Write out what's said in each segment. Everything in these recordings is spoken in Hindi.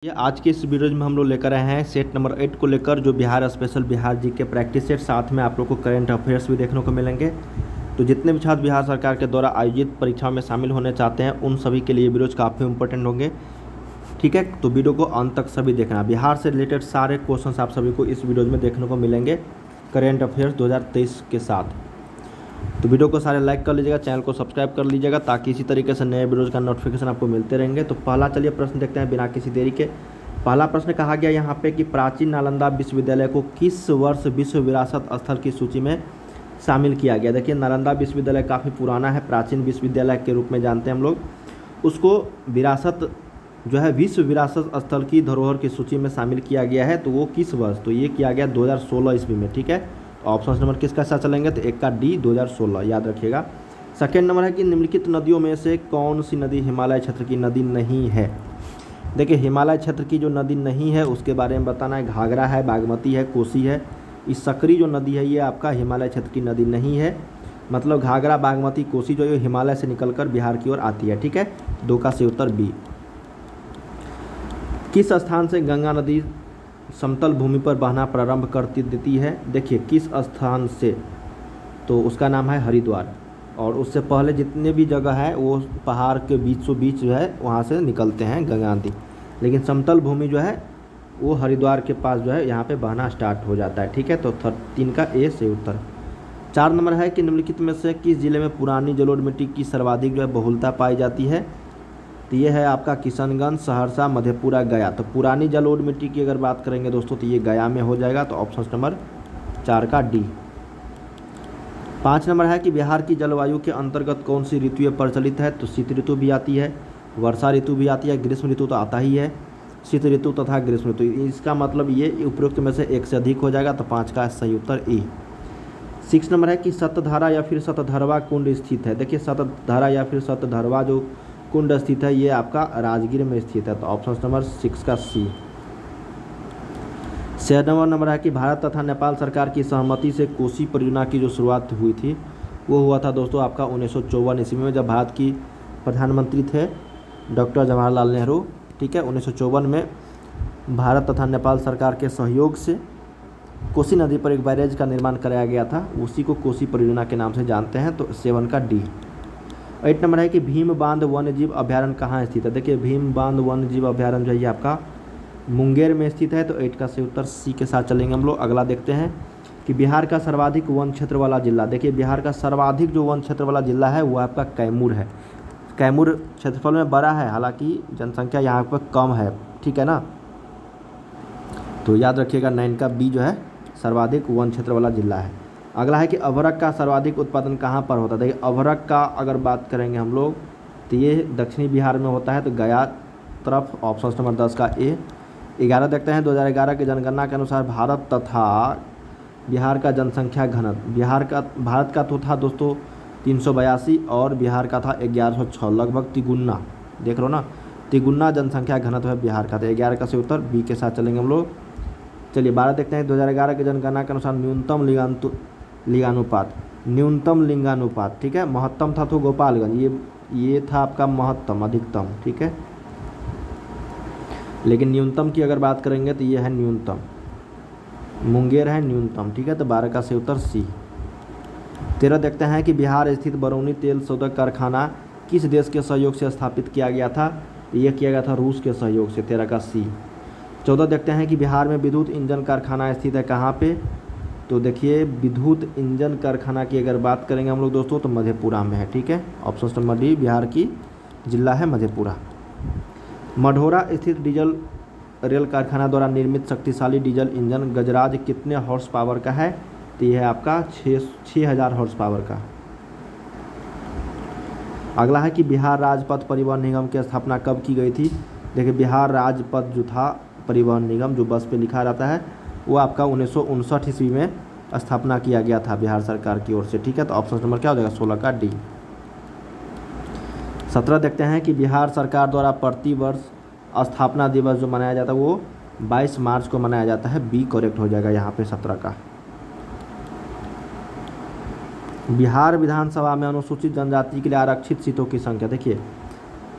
ये आज के इस वीडियो में हम लोग लेकर आए हैं सेट नंबर 8 को लेकर, जो बिहार स्पेशल बिहार जी के प्रैक्टिस सेट, साथ में आप लोग को करंट अफेयर्स भी देखने को मिलेंगे। तो जितने भी छात्र बिहार सरकार के द्वारा आयोजित परीक्षाओं में शामिल होने चाहते हैं उन सभी के लिए वीडियोज काफ़ी इंपॉर्टेंट होंगे। ठीक है, तो वीडियो को अंत तक सभी देखना। बिहार से रिलेटेड सारे क्वेश्चन आप सभी को इस वीडियो में देखने को मिलेंगे करेंट अफेयर्स 2023 के साथ। तो वीडियो को सारे लाइक कर लीजिएगा, चैनल को सब्सक्राइब कर लीजिएगा ताकि इसी तरीके से नए वीडियोज़ का नोटिफिकेशन आपको मिलते रहेंगे। तो पहला चलिए प्रश्न देखते हैं बिना किसी देरी के। पहला प्रश्न कहा गया यहाँ पे कि प्राचीन नालंदा विश्वविद्यालय को किस वर्ष विश्व विरासत स्थल की सूची में शामिल किया गया। देखिए, नालंदा विश्वविद्यालय काफ़ी पुराना है, प्राचीन विश्वविद्यालय के रूप में जानते हैं हम लोग उसको। विरासत जो है विश्व विरासत स्थल की धरोहर की सूची में शामिल किया गया है। तो वो किस वर्ष, तो ये किया गया 2016 ईस्वी में। ठीक है, तो ऑप्शन नंबर किसका साथ चलेंगे, तो एक का डी 2016 याद रखिएगा। सेकेंड नंबर है कि निम्नलिखित नदियों में से कौन सी नदी हिमालय क्षेत्र की नदी नहीं है। देखिए, हिमालय क्षेत्र की जो नदी नहीं है उसके बारे में बताना है। घाघरा है, बागमती है, कोसी है। इस सकरी जो नदी है ये आपका हिमालय क्षेत्र की नदी नहीं है। मतलब घाघरा, बागमती, कोसी जो है हिमालय से निकलकर बिहार की ओर आती है। ठीक है, दो का सही उत्तर बी। किस स्थान से गंगा नदी समतल भूमि पर बहना प्रारंभ कर देती है। देखिए, किस स्थान से, तो उसका नाम है हरिद्वार। और उससे पहले जितने भी जगह है वो पहाड़ के बीचों बीच जो है वहाँ से निकलते हैं गंगा नदी, लेकिन समतल भूमि जो है वो हरिद्वार के पास जो है यहाँ पे बहना स्टार्ट हो जाता है। ठीक है, तो 3 का ए सही उत्तर। 4 नंबर है कि निम्नलिखित में से किस जिले में पुरानी जलोढ़ मिट्टी की सर्वाधिक जो है बहुलता पाई जाती है। तो ये है आपका किशनगंज, सहरसा, मधेपुरा, गया। तो पुरानी जलोढ़ मिट्टी की अगर बात करेंगे दोस्तों तो ये गया में हो जाएगा। तो ऑप्शन नंबर 4 का डी। 5 नंबर है कि बिहार की जलवायु के अंतर्गत कौन सी ऋतुएं प्रचलित है। तो शीत ऋतु भी आती है, वर्षा ऋतु भी आती है, ग्रीष्म ऋतु तो आता ही है, शीत ऋतु तथा ग्रीष्म ऋतु। इसका मतलब ये उपरोक्त में से एक से अधिक हो जाएगा। तो 5 का सही उत्तर ई। 6 नंबर है कि सतधारा या फिर सतधरवा कुंड स्थित है। देखिए, सतधारा या फिर सतधरवा जो कुंड स्थित है ये आपका राजगीर में स्थित है। तो ऑप्शन नंबर 6 का सी। 7 नंबर है कि भारत तथा नेपाल सरकार की सहमति से कोसी परियोजना की जो शुरुआत हुई थी वो हुआ था दोस्तों आपका 1954 ईस्वी में, जब भारत की प्रधानमंत्री थे डॉक्टर जवाहरलाल नेहरू। ठीक है, 1954 में भारत तथा नेपाल सरकार के सहयोग से कोसी नदी पर एक बैरेज का निर्माण कराया गया था, उसी को कोसी परियोजना के नाम से जानते हैं। तो 7 का डी। 8 नंबर है कि भीम बांध वन्य जीव अभ्यारण्य कहाँ स्थित है। देखिए, भीम बांध वन्य जीव अभ्यारण्य जो है ये आपका मुंगेर में स्थित है। तो 8 का सही उत्तर सी के साथ चलेंगे हम लोग। अगला देखते हैं कि बिहार का सर्वाधिक वन क्षेत्र वाला जिला। देखिए, बिहार का सर्वाधिक जो वन क्षेत्र वाला जिला है वो आपका कैमूर है। कैमूर क्षेत्रफल में बड़ा है, हालांकि जनसंख्या यहाँ पर कम है। ठीक है ना, तो याद रखिएगा 9 का बी जो है सर्वाधिक वन क्षेत्र वाला जिला है। अगला है कि अभ्रक का सर्वाधिक उत्पादन कहाँ पर होता है। देखिए, अभ्रक का अगर बात करेंगे हम लोग तो ये दक्षिणी बिहार में होता है। तो गया तरफ, ऑप्शन नंबर 10 का ए। 11 देखते हैं 2011 की जनगणना के अनुसार भारत तथा बिहार का जनसंख्या घनत्व, भारत का तो था दोस्तों 382 और बिहार का था 1106, लगभग तिगुना। देख लो ना, तिगुना जनसंख्या घनत्व है बिहार का। तो 11 का सही उत्तर बी के साथ चलेंगे हम लोग। चलिए 12 देखते हैं 2011 की जनगणना के अनुसार न्यूनतम लिंगानुपात। ठीक है, महत्तम था तो गोपालगंज, ये था आपका महत्तम, अधिकतम। ठीक है, लेकिन न्यूनतम की अगर बात करेंगे तो ये है न्यूनतम, मुंगेर है न्यूनतम। ठीक है, तो 12 का सही उत्तर सी। 13 देखते हैं कि बिहार स्थित बरौनी तेल शोधक कारखाना किस देश के सहयोग से स्थापित किया गया था। यह किया गया था रूस के सहयोग से। 13 का सी। 14 देखते हैं कि बिहार में विद्युत इंजन कारखाना स्थित है कहाँ पे। तो देखिए, विद्युत इंजन कारखाना की अगर बात करेंगे हम लोग दोस्तों तो मधेपुरा में है। ठीक है, ऑप्शन नंबर डी, बिहार की जिला है मधेपुरा। मढ़ौरा स्थित डीजल रेल कारखाना द्वारा निर्मित शक्तिशाली डीजल इंजन गजराज कितने हॉर्स पावर का है। तो यह है आपका 6000 हॉर्स पावर का। अगला है कि बिहार राजपथ परिवहन निगम की स्थापना कब की गई थी। देखिए, बिहार राजपथ जो था परिवहन निगम, जो बस पे लिखा रहता है, वो आपका 1959 ईस्वी में स्थापना किया गया था बिहार सरकार की ओर से। ठीक है, तो ऑप्शन नंबर क्या हो जाएगा, 16 का डी। 17 देखते हैं कि बिहार सरकार द्वारा प्रतिवर्ष स्थापना दिवस जो मनाया जाता है वो 22 मार्च को मनाया जाता है। बी करेक्ट हो जाएगा यहाँ पे 17 का। बिहार विधानसभा में अनुसूचित जनजाति के लिए आरक्षित सीटों की संख्या। देखिए,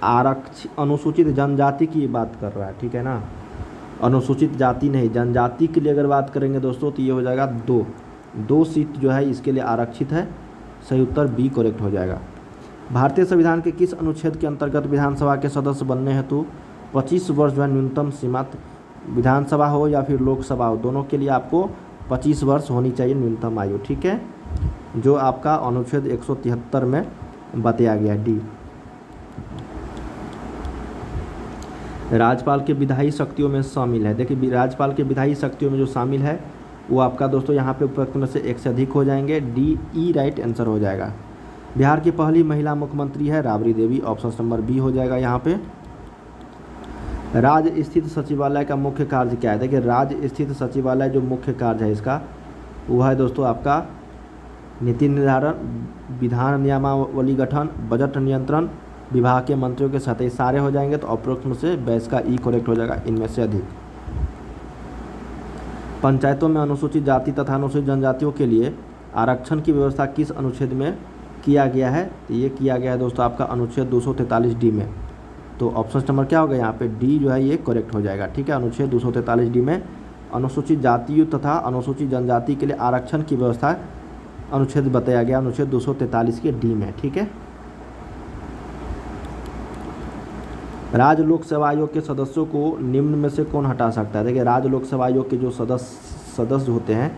अनुसूचित जनजाति की बात कर रहा है, ठीक है ना, अनुसूचित जाति नहीं, जनजाति के लिए अगर बात करेंगे दोस्तों तो ये हो जाएगा 2 सीट जो है इसके लिए आरक्षित है। सही उत्तर बी करेक्ट हो जाएगा। भारतीय संविधान के किस अनुच्छेद के अंतर्गत विधानसभा के सदस्य बनने हेतु 25 वर्ष जो है न्यूनतम सीमा, विधानसभा हो या फिर लोकसभा हो, दोनों के लिए आपको 25 वर्ष होनी चाहिए न्यूनतम आयु, ठीक है, जो आपका अनुच्छेद 173 में बताया गया है, डी। राज्यपाल के विधायी शक्तियों में शामिल है, देखिए राज्यपाल के विधायी शक्तियों में जो शामिल है वो आपका दोस्तों यहाँ पे उपयुक्त में से 1 से अधिक हो जाएंगे, डी ई राइट आंसर हो जाएगा। बिहार की पहली महिला मुख्यमंत्री है Rabri Devi, option number B हो जाएगा यहाँ पे। राज्य स्थित सचिवालय का मुख्य कार्य क्या है, देखिए राज्य स्थित सचिवालय जो मुख्य कार्य है इसका वो है दोस्तों आपका नीति निर्धारण, विधान नियमावली गठन, बजट नियंत्रण, विभाग के मंत्रियों के साथ, ये सारे हो जाएंगे, तो उपरोक्त में से 22 का ई करेक्ट हो जाएगा, इनमें से अधिक। पंचायतों में अनुसूचित जाति तथा अनुसूचित जनजातियों के लिए आरक्षण की व्यवस्था किस अनुच्छेद में किया गया है, तो ये किया गया है दोस्तों आपका अनुच्छेद 243 डी में, तो ऑप्शन नंबर क्या होगा यहाँ पे डी जो है ये करेक्ट हो जाएगा, ठीक है। अनुच्छेद 243 डी में अनुसूचित जातियों तथा अनुसूचित जनजाति के लिए आरक्षण की व्यवस्था अनुच्छेद बताया गया, अनुच्छेद 243 के डी में, ठीक है। राज्य लोक सेवा आयोग के सदस्यों को निम्न में से कौन हटा सकता है, देखिए राज्य लोक सेवा आयोग के जो सदस्य होते हैं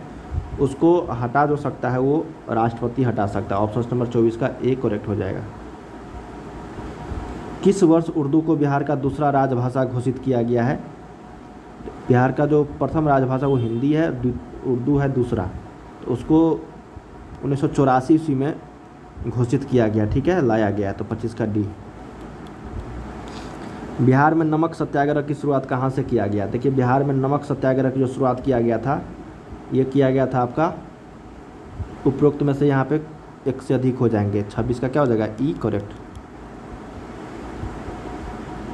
उसको हटा जो सकता है वो राष्ट्रपति हटा सकता है, ऑप्शन नंबर 24 का ए करेक्ट हो जाएगा। किस वर्ष उर्दू को बिहार का दूसरा राजभाषा घोषित किया गया है, बिहार का जो प्रथम राजभाषा वो हिंदी है, उर्दू है दूसरा, तो उसको 1984 ईस्वी में घोषित किया गया, ठीक है, लाया गया है, तो 25 का डी। बिहार में नमक सत्याग्रह की शुरुआत कहाँ से किया गया, देखिए बिहार में नमक सत्याग्रह की जो शुरुआत किया गया था ये किया गया था आपका उपरोक्त में से यहाँ पे 1 से अधिक हो जाएंगे, 26 का क्या हो जाएगा ई करेक्ट।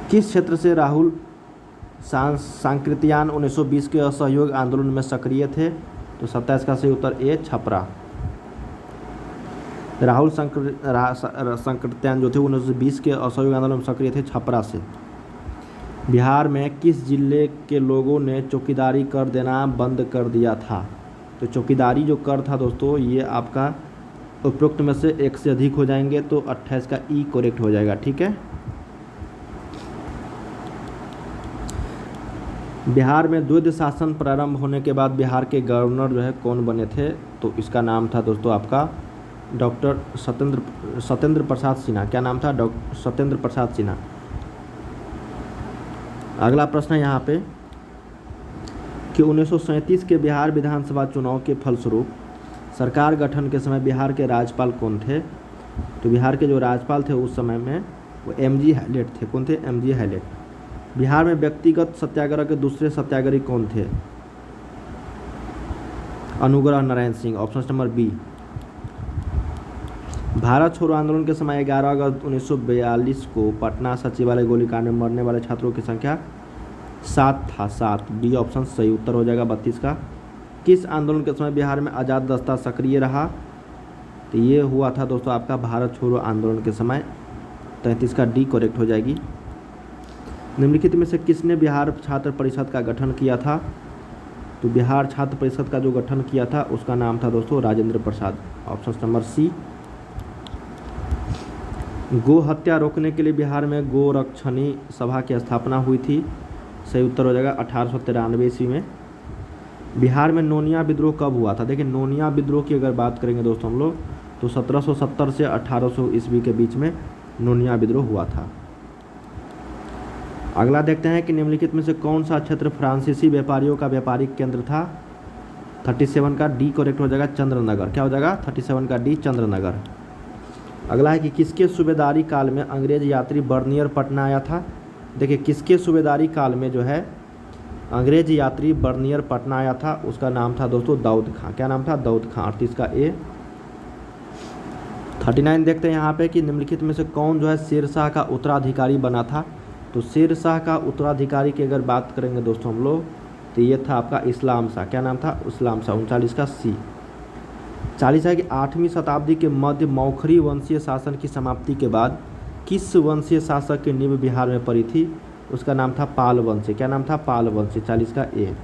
किस क्षेत्र से राहुल सांकृत्यान 1920 के असहयोग आंदोलन में सक्रिय थे, तो 27 का सही उत्तर ए छपरा। राहुल सांकृत्यान जो थे 1920 के असहयोग आंदोलन में सक्रिय थे छपरा से। बिहार में किस जिले के लोगों ने चौकीदारी कर देना बंद कर दिया था, तो चौकीदारी जो कर था दोस्तों ये आपका उपरोक्त में से 1 से अधिक हो जाएंगे, तो 28 का ई करेक्ट हो जाएगा, ठीक है। बिहार में द्वैध शासन प्रारंभ होने के बाद बिहार के गवर्नर जो है कौन बने थे, तो इसका नाम था दोस्तों आपका डॉक्टर सत्येंद्र प्रसाद सिन्हा, क्या नाम था, डॉक्टर सत्येंद्र प्रसाद सिन्हा। अगला प्रश्न है यहाँ पे कि 1937 के बिहार विधानसभा चुनाव के फलस्वरूप सरकार गठन के समय बिहार के राज्यपाल कौन थे, तो बिहार के जो राज्यपाल थे उस समय में वो एमजी हैलेट थे, कौन थे, एमजी हैलेट। बिहार में व्यक्तिगत सत्याग्रह के दूसरे सत्याग्रही कौन थे, Anugrah Narayan Singh, option number B. Bharat छोड़ो आंदोलन के समय 11 अगस्त 1942 को पटना सचिवालय गोलीकांड में मरने वाले छात्रों की संख्या 7 था, 7, बी ऑप्शन सही उत्तर हो जाएगा 32 का। किस आंदोलन के समय बिहार में आज़ाद दस्ता सक्रिय रहा, तो ये हुआ था दोस्तों आपका भारत छोड़ो आंदोलन के समय, 33 का डी करेक्ट हो जाएगी। निम्नलिखित में से किसने बिहार छात्र परिषद का गठन किया था, तो बिहार छात्र परिषद का जो गठन किया था उसका नाम था दोस्तों Rajendra Prasad, option number C. गो हत्या रोकने के लिए बिहार में गोरक्षणी सभा की स्थापना हुई थी, सही उत्तर हो जाएगा 1893 ईस्वी में। बिहार में नोनिया विद्रोह कब हुआ था, देखिए नोनिया विद्रोह की अगर बात करेंगे दोस्तों हम लोग तो 1770 से 1800 ईस्वी के बीच में नोनिया विद्रोह हुआ था। अगला देखते हैं कि निम्नलिखित में से कौन सा क्षेत्र फ्रांसीसी व्यापारियों का व्यापारिक केंद्र था, 37 का डी करेक्ट हो जाएगा चंद्रनगर, क्या हो जाएगा 37 का डी चंद्रनगर। अगला है कि किसके सूबेदारी काल में अंग्रेज यात्री बर्नियर पटना आया था, देखिए किसके सूबेदारी काल में जो है अंग्रेज यात्री बर्नियर पटना आया था, उसका नाम था दोस्तों दाऊद खां, क्या नाम था दाऊद खां, 38 का ए। 39 देखते हैं यहाँ पे कि निम्नलिखित में से कौन जो है शेरशाह का उत्तराधिकारी बना था, तो शेरशाह का उत्तराधिकारी की अगर बात करेंगे दोस्तों हम लोग तो ये था आपका इस्लाम शाह, क्या नाम था इस्लाम शाह, 39 का सी। 40 है कि 8वीं शताब्दी के मध्य मौखरी वंशीय शासन की समाप्ति के बाद किस वंशीय शासक की नींव बिहार में पड़ी थी? उसका नाम था पाल वंशी। क्या नाम था? पाल वंशी। 40 का ए।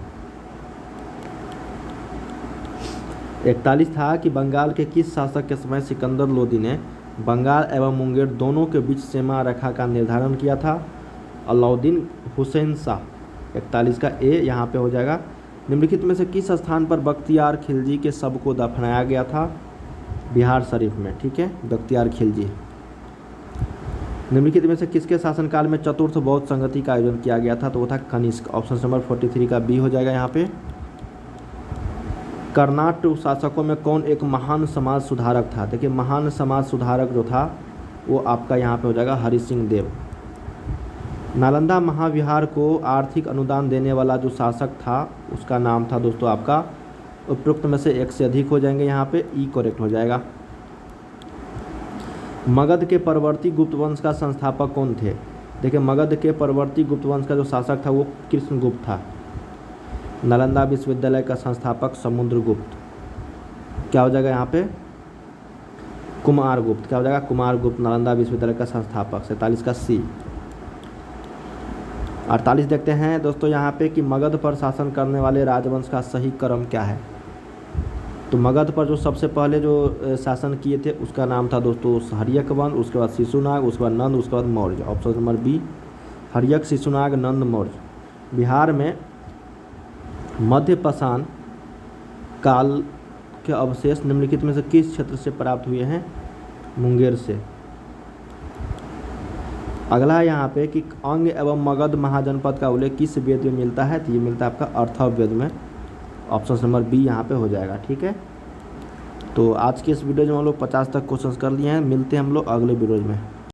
41 था कि बंगाल के किस शासक के समय सिकंदर लोदी ने बंगाल एवं मुंगेर दोनों के बीच सीमा रेखा का निर्धारण किया था? अलाउद्दीन हुसैन शाह। 41 का ए यहाँ पे हो जाएगा। निम्नलिखित में से किस स्थान पर बख्तियार खिलजी के शव को दफनाया गया था? बिहार शरीफ में। ठीक है, बख्तियार खिलजी। निम्नलिखित में से किसके शासनकाल में चतुर्थ बौद्ध संगति का आयोजन किया गया था? तो वो था कनिष्क। ऑप्शन नंबर 43 का बी हो जाएगा यहाँ पे। कर्नाटक शासकों में कौन एक महान समाज सुधारक था? देखिए, महान समाज सुधारक जो था वो आपका यहाँ पे हो जाएगा हरि सिंह देव। नालंदा महाविहार को आर्थिक अनुदान देने वाला जो शासक था उसका नाम था दोस्तों आपका, उपरोक्त में से एक से अधिक हो जाएंगे, यहाँ पे ई करेक्ट हो जाएगा। मगध के परवर्ती गुप्त वंश का संस्थापक कौन थे? देखिए, मगध के परवर्ती गुप्त वंश का जो शासक था वो कृष्णगुप्त था। नालंदा विश्वविद्यालय का संस्थापक समुद्रगुप्त। क्या हो जाएगा यहाँ पे? कुमारगुप्त। क्या हो जाएगा? कुमारगुप्त नालंदा विश्वविद्यालय का संस्थापक। 47 का सी। 48 देखते हैं दोस्तों यहाँ पे कि मगध पर शासन करने वाले राजवंश का सही क्रम क्या है? तो मगध पर जो सबसे पहले जो शासन किए थे उसका नाम था दोस्तों हर्यक वंश, उसके बाद शिशुनाग, उसके बाद नंद, उसके बाद Maurya. Option number B Haryanka, Shishunaga, Nanda, Maurya. Bihar में मध्य पाषाण काल के अवशेष निम्नलिखित में से किस क्षेत्र से प्राप्त हुए हैं? मुंगेर से। अगला है यहाँ पे कि अंग एवं मगध महाजनपद का उल्लेख किस वेद में मिलता है? तो ये मिलता है आपका अर्थववेद में। ऑप्शन नंबर बी यहाँ पे हो जाएगा। ठीक है, तो आज के इस वीडियो में हम लोग 50 तक क्वेश्चंस कर लिए हैं। मिलते हैं हम लोग अगले वीडियो में।